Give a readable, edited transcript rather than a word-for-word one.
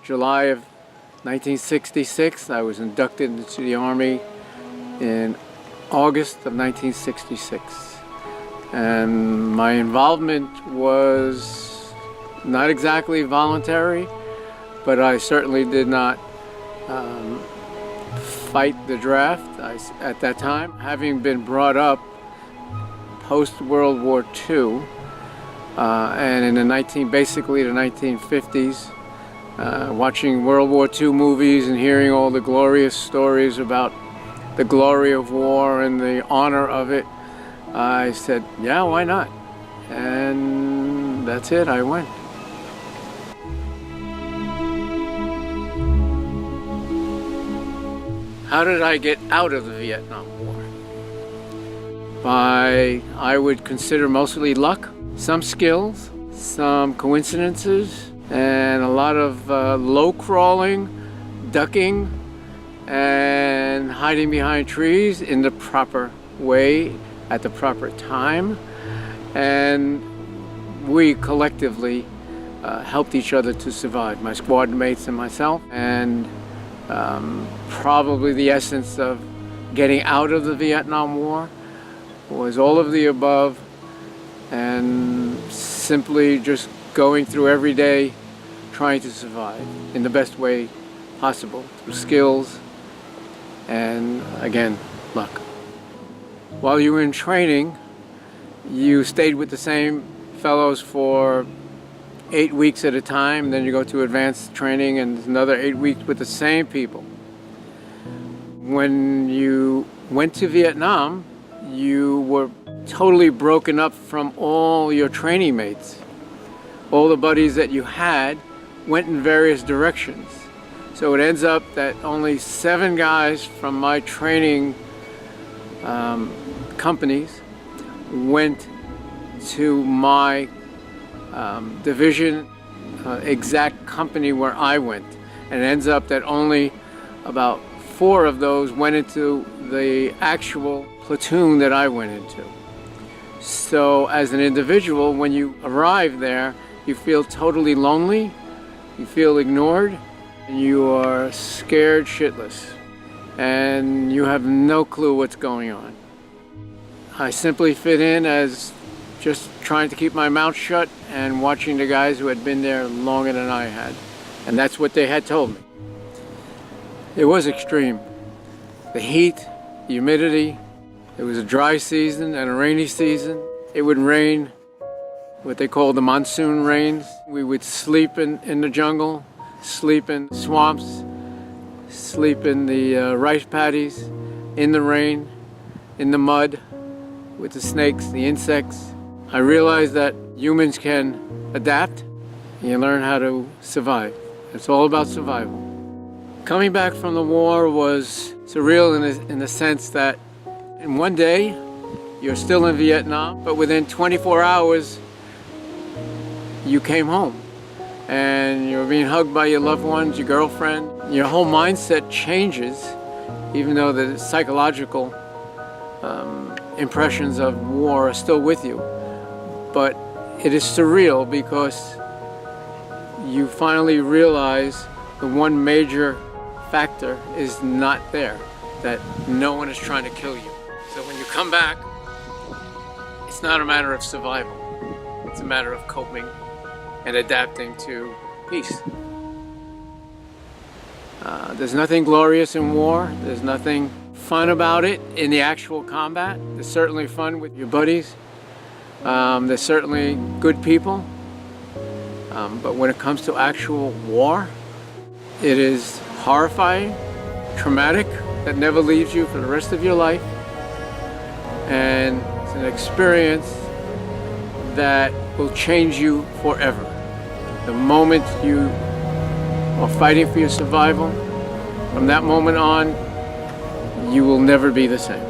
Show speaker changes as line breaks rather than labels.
July of 1966. I was inducted into the Army in August of 1966. And my involvement was not exactly voluntary, but I certainly did not fight the draft at that time. Having been brought up post-World War II, and in basically the 1950s, watching World War II movies and hearing all the glorious stories about the glory of war and the honor of it, I said, yeah, why not? And that's it, I went. How did I get out of the Vietnam War? By, I would consider, mostly luck, some skills, some coincidences, and a lot of low crawling, ducking, and hiding behind trees in the proper way at the proper time. And we collectively helped each other to survive, my squad mates and myself. And probably the essence of getting out of the Vietnam War was all of the above, and simply just going through every day trying to survive in the best way possible through skills and, again, luck. While you were in training, you stayed with the same fellows for 8 weeks at a time, then you go to advanced training and another 8 weeks with the same people. When you went to Vietnam, you were totally broken up from all your training mates. All the buddies that you had went in various directions. So it ends up that only 7 guys from my training companies went to my division exact company where I went. And it ends up that only about 4 of those went into the actual platoon that I went into. So as an individual, when you arrive there, you feel totally lonely, you feel ignored, and you are scared shitless, and you have no clue what's going on. I simply fit in as just trying to keep my mouth shut and watching the guys who had been there longer than I had. And that's what they had told me. It was extreme. The heat, the humidity. It was a dry season and a rainy season. It would rain, what they call the monsoon rains. We would sleep in the jungle, sleep in swamps, sleep in the rice paddies, in the rain, in the mud, with the snakes, the insects. I realized that humans can adapt. You learn how to survive. It's all about survival. Coming back from the war was surreal in the sense that in one day you're still in Vietnam, but within 24 hours you came home and you're being hugged by your loved ones, your girlfriend. Your whole mindset changes, even though the psychological impressions of war are still with you. But it is surreal because you finally realize the one major factor is not there, that no one is trying to kill you. So when you come back, it's not a matter of survival. It's a matter of coping and adapting to peace. There's nothing glorious in war. There's nothing fun about it in the actual combat. There's certainly fun with your buddies. There's certainly good people. But when it comes to actual war, it is horrifying, traumatic, that never leaves you for the rest of your life. And it's an experience that will change you forever. The moment you are fighting for your survival, from that moment on, you will never be the same.